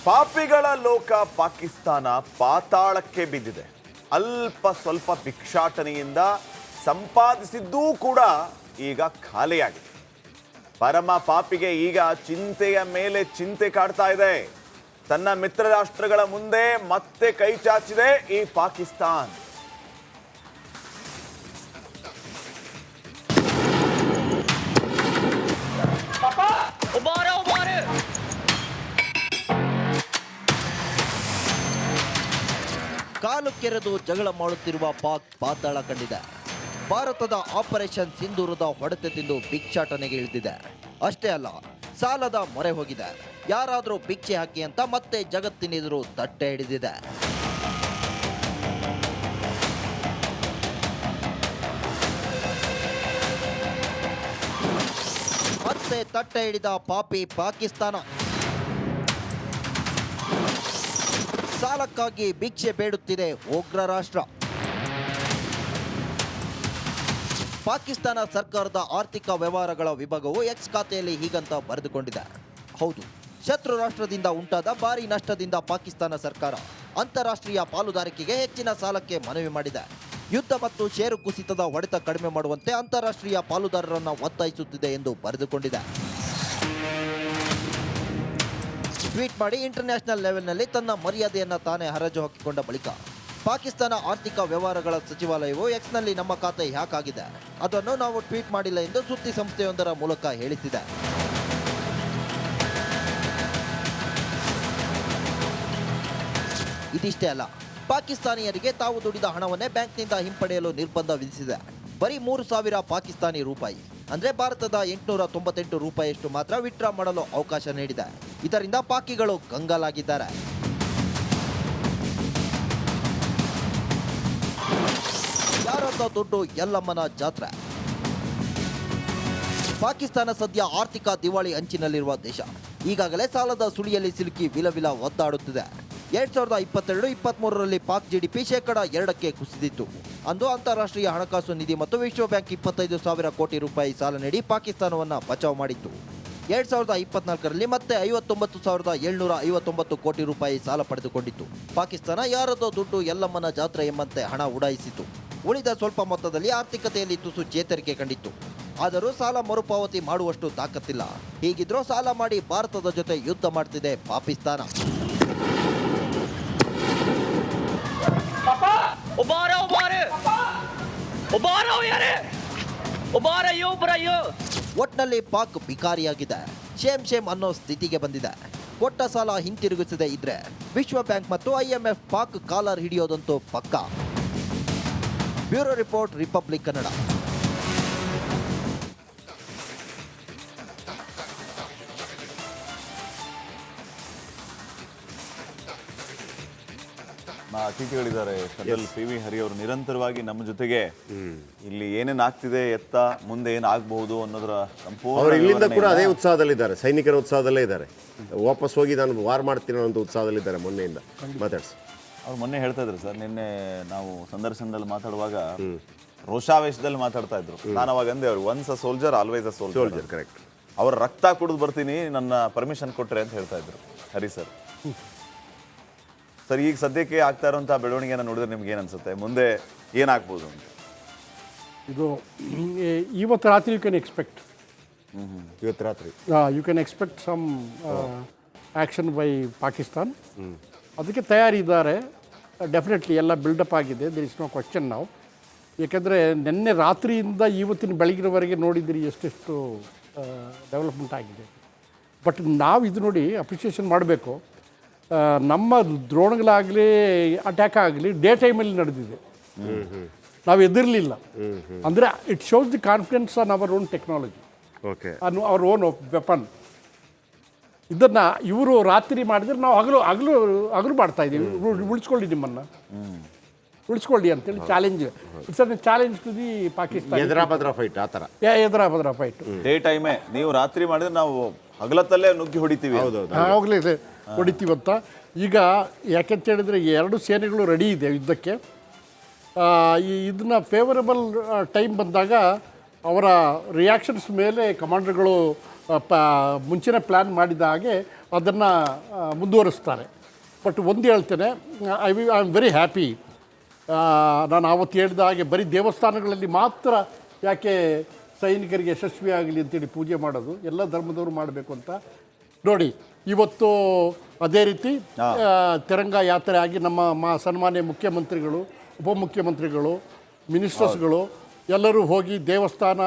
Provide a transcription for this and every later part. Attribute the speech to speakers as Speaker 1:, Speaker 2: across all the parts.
Speaker 1: ಪಾಪಿಗಳ ಲೋಕ ಪಾಕಿಸ್ತಾನ ಪಾತಾಳಕ್ಕೆ ಬಿದ್ದಿದೆ. ಅಲ್ಪ ಸ್ವಲ್ಪ ಭಿಕ್ಷಾಟನೆಯಿಂದ ಸಂಪಾದಿಸಿದ್ದೂ ಕೂಡ ಈಗ ಖಾಲಿಯಾಗಿದೆ. ಪರಮ ಪಾಪಿಗೆ ಈಗ ಚಿಂತೆಯ ಮೇಲೆ ಚಿಂತೆ ಕಾಡ್ತಾ ಇದೆ. ತನ್ನ ಮಿತ್ರ ರಾಷ್ಟ್ರಗಳ ಮುಂದೆ ಮತ್ತೆ ಕೈ ಚಾಚಿದೆ ಈ ಪಾಕಿಸ್ತಾನ್.
Speaker 2: ಕಾಲು ಕೆರೆದು ಜಗಳ ಮಾಡುತ್ತಿರುವ ಪಾಕ್ ಪಾತಾಳ ಕಂಡಿದೆ. ಭಾರತದ ಆಪರೇಷನ್ ಸಿಂಧೂರದ ಹೊಡೆತ ತಿಂದು ಭಿಕ್ಷಾಟನೆಗೆ ಇಳಿದಿದೆ. ಅಷ್ಟೇ ಅಲ್ಲ, ಸಾಲದ ಮೊರೆ ಹೋಗಿದೆ. ಯಾರಾದರೂ ಭಿಕ್ಷೆ ಹಾಕಿ ಅಂತ ಮತ್ತೆ ಜಗತ್ತಿನೆದುರು ತಟ್ಟೆ ಹಿಡಿದಿದೆ. ಮತ್ತೆ ತಟ್ಟೆ ಹಿಡಿದ ಪಾಪಿ ಪಾಕಿಸ್ತಾನ. ಸಾಲಕ್ಕಾಗಿ ಭಿಕ್ಷೆ ಬೇಡುತ್ತಿದೆ ಉಗ್ರ ರಾಷ್ಟ್ರ. ಪಾಕಿಸ್ತಾನ ಸರ್ಕಾರದ ಆರ್ಥಿಕ ವ್ಯವಹಾರಗಳ ವಿಭಾಗವು ಎಕ್ಸ್ ಖಾತೆಯಲ್ಲಿ ಹೀಗಂತ ಬರೆದುಕೊಂಡಿದೆ. ಹೌದು, ಶತ್ರು ರಾಷ್ಟ್ರದಿಂದ ಉಂಟಾದ ಭಾರೀ ನಷ್ಟದಿಂದ ಪಾಕಿಸ್ತಾನ ಸರ್ಕಾರ ಅಂತಾರಾಷ್ಟ್ರೀಯ ಪಾಲುದಾರಿಕೆಗೆ ಹೆಚ್ಚಿನ ಸಾಲಕ್ಕೆ ಮನವಿ ಮಾಡಿದೆ. ಯುದ್ಧ ಮತ್ತು ಷೇರು ಕುಸಿತದ ಹೊಡೆತ ಕಡಿಮೆ ಮಾಡುವಂತೆ ಅಂತಾರಾಷ್ಟ್ರೀಯ ಪಾಲುದಾರರನ್ನು ಒತ್ತಾಯಿಸುತ್ತಿದೆ ಎಂದು ಬರೆದುಕೊಂಡಿದೆ. ಟ್ವೀಟ್ ಮಾಡಿ ಇಂಟರ್ನ್ಯಾಷನಲ್ ಲೆವೆಲ್ನಲ್ಲಿ ತನ್ನ ಮರ್ಯಾದೆಯನ್ನು ತಾನೇ ಹರಾಜು ಹಾಕಿಕೊಂಡ ಬಳಿಕ ಪಾಕಿಸ್ತಾನ ಆರ್ಥಿಕ ವ್ಯವಹಾರಗಳ ಸಚಿವಾಲಯವು ಎಕ್ಸ್ನಲ್ಲಿ ನಮ್ಮ ಖಾತೆ ಹ್ಯಾಕ್ ಆಗಿದೆ, ಅದನ್ನು ನಾವು ಟ್ವೀಟ್ ಮಾಡಿಲ್ಲ ಎಂದು ಸುದ್ದಿ ಸಂಸ್ಥೆಯೊಂದರ ಮೂಲಕ ಹೇಳಿಸಿದೆ. ಇದಿಷ್ಟೇ ಅಲ್ಲ, ಪಾಕಿಸ್ತಾನಿಯರಿಗೆ ತಾವು ದುಡಿದ ಹಣವನ್ನೇ ಬ್ಯಾಂಕ್ನಿಂದ ಹಿಂಪಡೆಯಲು ನಿರ್ಬಂಧ ವಿಧಿಸಿದೆ. ಬರೀ 3,000 ಪಾಕಿಸ್ತಾನಿ ರೂಪಾಯಿ ಅಂದರೆ ಭಾರತದ 898 ರೂಪಾಯಿಯಷ್ಟು ಮಾತ್ರ ವಿತ್ಡ್ರಾ ಮಾಡಲು ಅವಕಾಶ ನೀಡಿದೆ. ಇದರಿಂದ ಪಾಕಿಗಳು ಕಂಗಾಲಾಗಿದ್ದಾರೆ. ಯಾರದ ದುಡ್ಡು ಎಲ್ಲಮ್ಮನ ಜಾತ್ರೆ. ಪಾಕಿಸ್ತಾನ ಸದ್ಯ ಆರ್ಥಿಕ ದಿವಾಳಿ ಅಂಚಿನಲ್ಲಿರುವ ದೇಶ. ಈಗಾಗಲೇ ಸಾಲದ ಸುಳಿಯಲ್ಲಿ ಸಿಲುಕಿ ವಿಲವಿಲ ಒದ್ದಾಡುತ್ತಿದೆ. 2022-23ರಲ್ಲಿ ಪಾಕ್ ಜಿಡಿಪಿ ಶೇಕಡ 2ಕ್ಕೆ ಕುಸಿದಿತ್ತು. ಅಂದು ಅಂತಾರಾಷ್ಟ್ರೀಯ ಹಣಕಾಸು ನಿಧಿ ಮತ್ತು ವಿಶ್ವ ಬ್ಯಾಂಕ್ 25,000 ಕೋಟಿ ರೂಪಾಯಿ ಸಾಲ ನೀಡಿ ಪಾಕಿಸ್ತಾನವನ್ನು ಬಚಾವ್ ಮಾಡಿತ್ತು. 2024ರಲ್ಲಿ ಮತ್ತೆ 59,759 ಕೋಟಿ ರೂಪಾಯಿ ಸಾಲ ಪಡೆದುಕೊಂಡಿತ್ತು. ಪಾಕಿಸ್ತಾನ ಯಾರದೋ ದುಡ್ಡು ಎಲ್ಲಮ್ಮನ ಜಾತ್ರೆ ಎಂಬಂತೆ ಹಣ ಉಡಾಯಿಸಿತು. ಉಳಿದ ಸ್ವಲ್ಪ ಮೊತ್ತದಲ್ಲಿ ಆರ್ಥಿಕತೆಯಲ್ಲಿ ತುಸು ಚೇತರಿಕೆ ಕಂಡಿತ್ತು. ಆದರೂ ಸಾಲ ಮರುಪಾವತಿ ಮಾಡುವಷ್ಟು ತಾಕತ್ತಿಲ್ಲ. ಹೀಗಿದ್ರೂ ಸಾಲ ಮಾಡಿ ಭಾರತದ ಜೊತೆ ಯುದ್ಧ ಮಾಡ್ತಿದೆ ಪಾಕಿಸ್ತಾನ. ಒಟ್ನಲ್ಲಿ ಪಾಕ್ ಬಿಕಾರಿಯಾಗಿದೆ. ಶೇಮ್ ಅನ್ನೋ ಸ್ಥಿತಿಗೆ ಬಂದಿದೆ. ಕೊಟ್ಟ ಸಾಲ ಹಿಂತಿರುಗಿಸದೆ ಇದ್ರೆ ವಿಶ್ವ ಬ್ಯಾಂಕ್ ಮತ್ತು IMF ಪಾಕ್ ಕಾಲರ್ ಹಿಡಿಯೋದಂತೂ ಪಕ್ಕಾ. Bureau report, republic Kannada.
Speaker 1: ಅತಿಥಿಗಳಿದ್ದಾರೆ. ಶಟಲ್ PV ಹರಿ ಅವರು ನಿರಂತರವಾಗಿ ನಮ್ಮ ಜೊತೆಗೆ ಇಲ್ಲಿ ಏನೇನು ಆಗ್ತಿದೆ, ಎತ್ತ ಮುಂದೆ ಏನಾಗಬಹುದು ಅನ್ನೋದರ ಸಂಪೂರ್ಣ
Speaker 3: ಇಲ್ಲಿಂದ ಕೂಡ ಅದೇ ಉತ್ಸಾಹದಲ್ಲಿದ್ದಾರೆ. ಸೈನಿಕರ ಉತ್ಸಾಹದಲ್ಲೇ ಇದ್ದಾರೆ. ವಾಪಸ್ ಹೋಗಿ ನಾನು ವಾರ್ ಮಾಡ್ತೀನಿ ಅನ್ನೋ ಉತ್ಸಾಹದಲ್ಲಿದ್ದಾರೆ. ಮೊನ್ನೆಯಿಂದ ಮಾತಾಡ್ಸಿ
Speaker 1: ಅವ್ರು ಮೊನ್ನೆ ಹೇಳ್ತಾ ಇದ್ರು ಸರ್. ನಿನ್ನೆ ನಾವು ಸಂದರ್ಶನದಲ್ಲಿ ಮಾತಾಡುವಾಗ ರೋಷಾವೇಶದಲ್ಲಿ ಮಾತಾಡ್ತಾ ಇದ್ರು. ನಾನು ಅವಾಗ ಅಂದೆ ಅವ್ರು, once a soldier always a soldier. Correct. ಅವ್ರ ರಕ್ತ ಕುಡಿದು ಬರ್ತೀನಿ, ನನ್ನ ಪರ್ಮಿಷನ್ ಕೊಟ್ರೆ ಅಂತ ಹೇಳ್ತಾ ಇದ್ರು ಹರಿ ಸರ್. ಸರ್, ಈಗ ಸದ್ಯಕ್ಕೆ ಆಗ್ತಾ ಇರುವಂತಹ ಬೆಳವಣಿಗೆಯನ್ನು ನೋಡಿದ್ರೆ ನಿಮ್ಗೆ ಏನು ಅನ್ಸುತ್ತೆ? ಮುಂದೆ ಏನಾಗ್ಬೋದು ಅಂತ?
Speaker 4: ಇದು ಇವತ್ತು ರಾತ್ರಿ ಯು ಕ್ಯಾನ್ ಎಕ್ಸ್ಪೆಕ್ಟ್.
Speaker 3: ಇವತ್ತು ರಾತ್ರಿ
Speaker 4: you can expect some action by Pakistan. ಅದಕ್ಕೆ ತಯಾರಿದ್ದಾರೆ. ಡೆಫಿನೆಟ್ಲಿ ಎಲ್ಲ ಬಿಲ್ಡಪ್ ಆಗಿದೆ. ದೇರ್ ಇಸ್ ನೋ ಕ್ವಶನ್ ನಾವು. ಏಕೆಂದರೆ ನಿನ್ನೆ ರಾತ್ರಿಯಿಂದ ಇವತ್ತಿನ ಬೆಳಗಿನವರೆಗೆ ನೋಡಿದ್ದೀರಿ ಎಷ್ಟೆಷ್ಟು ಡೆವಲಪ್ಮೆಂಟ್ ಆಗಿದೆ. ಬಟ್ ನಾವು ಇದು ನೋಡಿ ಅಪ್ರಿಷಿಯೇಷನ್ ಮಾಡಬೇಕು. ನಮ್ಮ ಡ್ರೋನ್ಗಳಾಗಲಿ ಅಟ್ಯಾಕ್ ಆಗಲಿ ಡೇ ಟೈಮಲ್ಲಿ ನಡೆದಿದೆ. ನಾವು ಎದುರಲಿಲ್ಲ. ಅಂದರೆ it shows the confidence on our own technology, our own weapon. ಇದನ್ನು ಇವರು ರಾತ್ರಿ ಮಾಡಿದ್ರೆ ನಾವು ಹಗಲು ಮಾಡ್ತಾ ಇದ್ದೀವಿ. ಉಳಿಸ್ಕೊಳ್ಳಿ, ನಿಮ್ಮನ್ನು ಉಳಿಸ್ಕೊಳ್ಳಿ ಅಂತೇಳಿ challenge. It's a challenge to the Pakistan.
Speaker 3: ಎದುರಾಬದ್ರ ಫೈಟ್. ಆ ಥರ
Speaker 4: ಎದುರಾಬದ್ರ ಫೈಟ್.
Speaker 1: ಡೇ ಟೈಮೇ ನೀವು ರಾತ್ರಿ ಮಾಡಿದ್ರೆ ನಾವು ಹಗಲತ್ತಲ್ಲೇ ನುಗ್ಗಿ ಹೊಡಿತೀವಿ.
Speaker 4: ಹೋಗ್ಲಿ ಹೊಡಿತೀವಂತ. ಈಗ ಯಾಕೆಂತ ಹೇಳಿದ್ರೆ 2 ಸೇನೆಗಳು ರೆಡಿ ಇದೆ ಯುದ್ಧಕ್ಕೆ. ಇದನ್ನ ಫೇವರಬಲ್ ಟೈಮ್ ಬಂದಾಗ ಅವರ ರಿಯಾಕ್ಷನ್ಸ್ ಮೇಲೆ ಕಮಾಂಡರ್ಗಳು ಮುಂಚೆನೇ ಪ್ಲ್ಯಾನ್ ಮಾಡಿದ ಹಾಗೆ ಅದನ್ನು ಮುಂದುವರಿಸ್ತಾರೆ. ಬಟ್ ಒಂದು ಹೇಳ್ತೇನೆ, ಐ ಆಮ್ ವೆರಿ ಹ್ಯಾಪಿ. ನಾನು ಆವತ್ತು ಹೇಳಿದ ಹಾಗೆ ಬರೀ ದೇವಸ್ಥಾನಗಳಲ್ಲಿ ಮಾತ್ರ ಯಾಕೆ ಸೈನಿಕರಿಗೆ ಯಶಸ್ವಿ ಆಗಲಿ ಅಂತೇಳಿ ಪೂಜೆ ಮಾಡೋದು, ಎಲ್ಲ ಧರ್ಮದವರು ಮಾಡಬೇಕು ಅಂತ. ನೋಡಿ ಇವತ್ತು ಅದೇ ರೀತಿ ತಿರಂಗ ಯಾತ್ರೆ ಆಗಿ ನಮ್ಮ ಸನ್ಮಾನ್ಯ ಮುಖ್ಯಮಂತ್ರಿಗಳು, ಉಪಮುಖ್ಯಮಂತ್ರಿಗಳು, ಮಿನಿಸ್ಟರ್ಸ್ಗಳು ಎಲ್ಲರೂ ಹೋಗಿ ದೇವಸ್ಥಾನ,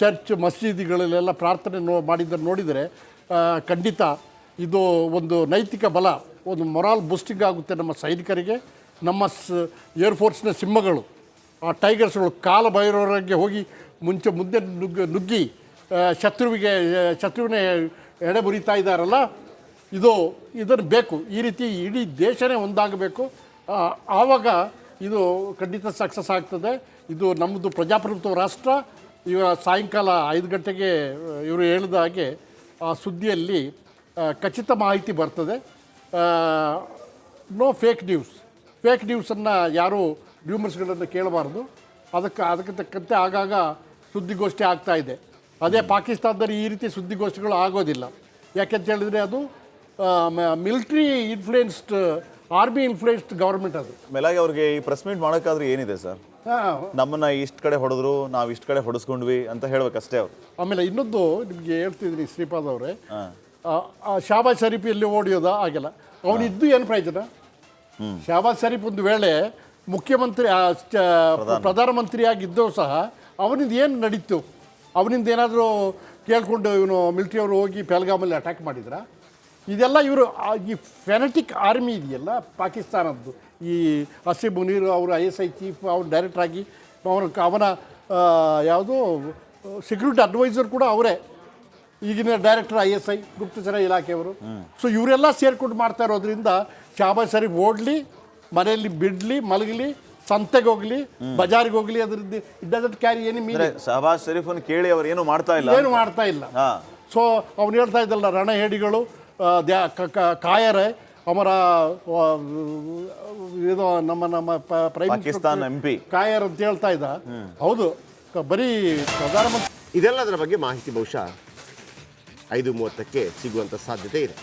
Speaker 4: ಚರ್ಚ್, ಮಸೀದಿಗಳಲ್ಲೆಲ್ಲ ಪ್ರಾರ್ಥನೆ ಮಾಡಿದ್ದನ್ನು ನೋಡಿದರೆ ಖಂಡಿತ ಇದು ಒಂದು ನೈತಿಕ ಬಲ, ಒಂದು ಮೊರಾಲ್ ಬೂಸ್ಟಿಂಗ್ ಆಗುತ್ತೆ ನಮ್ಮ ಸೈನಿಕರಿಗೆ. ನಮ್ಮ ಏರ್ಫೋರ್ಸ್ನ ಸಿಂಹಗಳು, ಆ ಟೈಗರ್ಸ್ಗಳು ಕಾಲ ಬೈರೋರಿಗೆ ಹೋಗಿ ಮುಂದೆ ನುಗ್ಗಿ ಶತ್ರುವಿನ ಎಡೆ ಮುರಿತಾ ಇದ್ದಾರಲ್ಲ, ಇದನ್ನು ಬೇಕು. ಈ ರೀತಿ ಇಡೀ ದೇಶನೇ ಒಂದಾಗಬೇಕು. ಆವಾಗ ಇದು ಖಂಡಿತ ಸಕ್ಸಸ್ ಆಗ್ತದೆ. ಇದು ನಮ್ಮದು ಪ್ರಜಾಪ್ರಭುತ್ವ ರಾಷ್ಟ್ರ. ಇವಾಗ ಸಾಯಂಕಾಲ 5 ಗಂಟೆಗೆ ಇವರು ಹೇಳಿದ ಹಾಗೆ ಆ ಸುದ್ದಿಯಲ್ಲಿ ಖಚಿತ ಮಾಹಿತಿ ಬರ್ತದೆ. ನೋ ಫೇಕ್ ನ್ಯೂಸನ್ನು ಯಾರೂ ರ್ಯೂಮರ್ಸ್ಗಳನ್ನು ಕೇಳಬಾರ್ದು. ಅದಕ್ಕೆ ತಕ್ಕಂತೆ ಆಗಾಗ ಸುದ್ದಿಗೋಷ್ಠಿ ಆಗ್ತಾ ಇದೆ. ಅದೇ ಪಾಕಿಸ್ತಾನದಲ್ಲಿ ಈ ರೀತಿ ಸುದ್ದಿಗೋಷ್ಠಿಗಳು ಆಗೋದಿಲ್ಲ. ಯಾಕೆಂತ ಹೇಳಿದರೆ ಅದು military influenced, army influenced government. ಅದು
Speaker 1: ಮೇಲಾಗಿ ಅವ್ರಿಗೆ ಈ ಪ್ರೆಸ್ ಮೀಟ್ ಮಾಡೋಕ್ಕಾದ್ರೆ ಏನಿದೆ ಸರ್, ನಮ್ಮನ್ನ ಇಷ್ಟು ಕಡೆ ಹೊಡೆದ್ರು, ನಾವು ಇಷ್ಟು ಕಡೆ ಹೊಡೆಸ್ಕೊಂಡ್ವಿ ಅಂತ ಹೇಳ್ಬೇಕಷ್ಟೇ ಅವ್ರು.
Speaker 4: ಆಮೇಲೆ ಇನ್ನೊಂದು ನಿಮಗೆ ಹೇಳ್ತಿದ್ದೀನಿ ಶ್ರೀಪಾದ್ ಅವರೇ, ಶಾಬಾಜ್ ಶರೀಫ್ ಎಲ್ಲಿ ಓಡಿಯೋದ ಆಗಿಲ್ಲ. ಅವನಿದ್ದು ಏನು ಪ್ರಯೋಜನ? ಶಾಬಾಜ್ ಶರೀಫ್ ಒಂದು ವೇಳೆ ಪ್ರಧಾನಮಂತ್ರಿಯಾಗಿದ್ದೋ ಸಹ ಅವನಿಂದ ಏನು ನಡೀತು? ಅವನಿಂದ ಏನಾದರೂ ಕೇಳಿಕೊಂಡು ಇವನು ಮಿಲಿಟ್ರಿಯವರು ಹೋಗಿ ಪೆಹಲ್ಗಾಮಲ್ಲಿ ಅಟ್ಯಾಕ್ ಮಾಡಿದ್ರ? ಇದೆಲ್ಲ ಇವರು ಈ ಫೆನೆಟಿಕ್ ಆರ್ಮಿ ಇದೆಯಲ್ಲ ಪಾಕಿಸ್ತಾನದ್ದು, ಈ ಹಸೀಬ್ ಮುನೀರ್ ಅವರು ISI ಚೀಫ್, ಅವ್ರು ಡೈರೆಕ್ಟ್ರಾಗಿ ಅವನ ಯಾವುದೋ ಸೆಕ್ಯೂರಿಟಿ ಅಡ್ವೈಸರ್ ಕೂಡ ಅವರೇ, ಈಗಿನ ಡೈರೆಕ್ಟರ್ ISI ಗುಪ್ತಚರ ಇಲಾಖೆಯವರು. ಸೊ ಇವರೆಲ್ಲ ಸೇರ್ಕೊಂಡು ಮಾಡ್ತಾ ಇರೋದ್ರಿಂದ ಶಾಬಾಜ್ ಶರೀಫ್ ಓಡಲಿ, ಮನೆಯಲ್ಲಿ ಬಿಡಲಿ, ಮಲಗಲಿ, ಸಂತೆಗೆ ಹೋಗಲಿ, ಬಜಾರಿಗೆ ಹೋಗಲಿ, ಅದರಿಂದ it doesn't carry any meaning.
Speaker 1: Shehbaz Sharif ಕೇಳಿ ಅವ್ರು ಏನು ಮಾಡ್ತಾ ಇಲ್ಲ.
Speaker 4: ಸೊ ಅವ್ನು ಹೇಳ್ತಾ ಇದ್ದಲ್ಲ, ರಣಹೇಡಿಗಳು ಕಾಯರೆ ಅವರ ಇದು ನಮ್ಮ
Speaker 1: ಪಾಕಿಸ್ತಾನ MP
Speaker 4: ಕಾಯರ್ ಅಂತ ಹೇಳ್ತಾ ಇದ್ದ. ಹೌದು, ಬರೀ ಪ್ರಧಾನಮಂತ್ರಿ.
Speaker 3: ಇದೆಲ್ಲದರ ಬಗ್ಗೆ ಮಾಹಿತಿ ಬಹುಶಃ 5:30ಕ್ಕೆ ಸಿಗುವಂಥ ಸಾಧ್ಯತೆ ಇದೆ.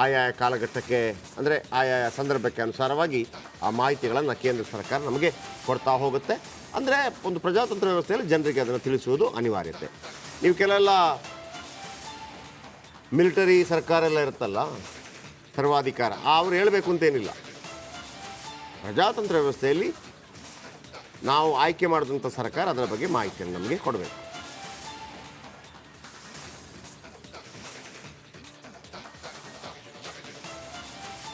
Speaker 3: ಆಯಾಯ ಕಾಲಘಟ್ಟಕ್ಕೆ, ಅಂದರೆ ಆಯಾಯ ಸಂದರ್ಭಕ್ಕೆ ಅನುಸಾರವಾಗಿ ಆ ಮಾಹಿತಿಗಳನ್ನು ಕೇಂದ್ರ ಸರ್ಕಾರ ನಮಗೆ ಕೊಡ್ತಾ ಹೋಗುತ್ತೆ. ಅಂದರೆ ಒಂದು ಪ್ರಜಾತಂತ್ರ ವ್ಯವಸ್ಥೆಯಲ್ಲಿ ಜನರಿಗೆ ಅದನ್ನು ತಿಳಿಸುವುದು ಅನಿವಾರ್ಯತೆ. ನೀವು ಕೆಲವೆಲ್ಲ ಮಿಲಿಟರಿ ಸರ್ಕಾರ ಎಲ್ಲ ಇರುತ್ತಲ್ಲ, ಸರ್ವಾಧಿಕಾರ, ಅವ್ರು ಹೇಳಬೇಕು ಅಂತೇನಿಲ್ಲ. ಪ್ರಜಾತಂತ್ರ ವ್ಯವಸ್ಥೆಯಲ್ಲಿ ನಾವು ಆಯ್ಕೆ ಮಾಡಿದಂಥ ಸರ್ಕಾರ ಅದರ ಬಗ್ಗೆ ಮಾಹಿತಿಯನ್ನು ನಮಗೆ ಕೊಡಬೇಕು.